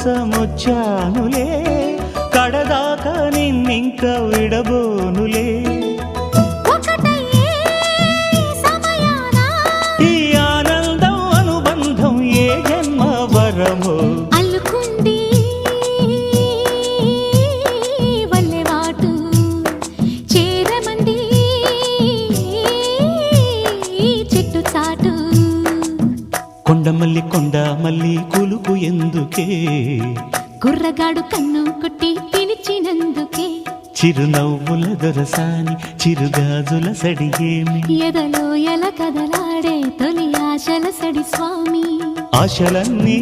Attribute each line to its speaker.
Speaker 1: కోసమొచ్చానులే కడదాకా నిన్నింక విడబోనులే ఈ ఆనందం అనుబంధం ఏ జన్మ వరమో
Speaker 2: అల్లుకుంది వల్లెవాటు చేరమంది చెట్టు చాటు
Speaker 1: కొండమల్లి కొండ మల్లి కులుకు ఎందుకే
Speaker 2: కుర్రగాడు కన్ను కొట్టి పిలిచినందుకే
Speaker 1: చిరునవ్వుల దొరసాని చిరుగాజుల సడియేమి
Speaker 2: ఎదలో ఎల కదలాడే తొలి ఆశల సడి స్వామి
Speaker 1: ఆశలన్నీ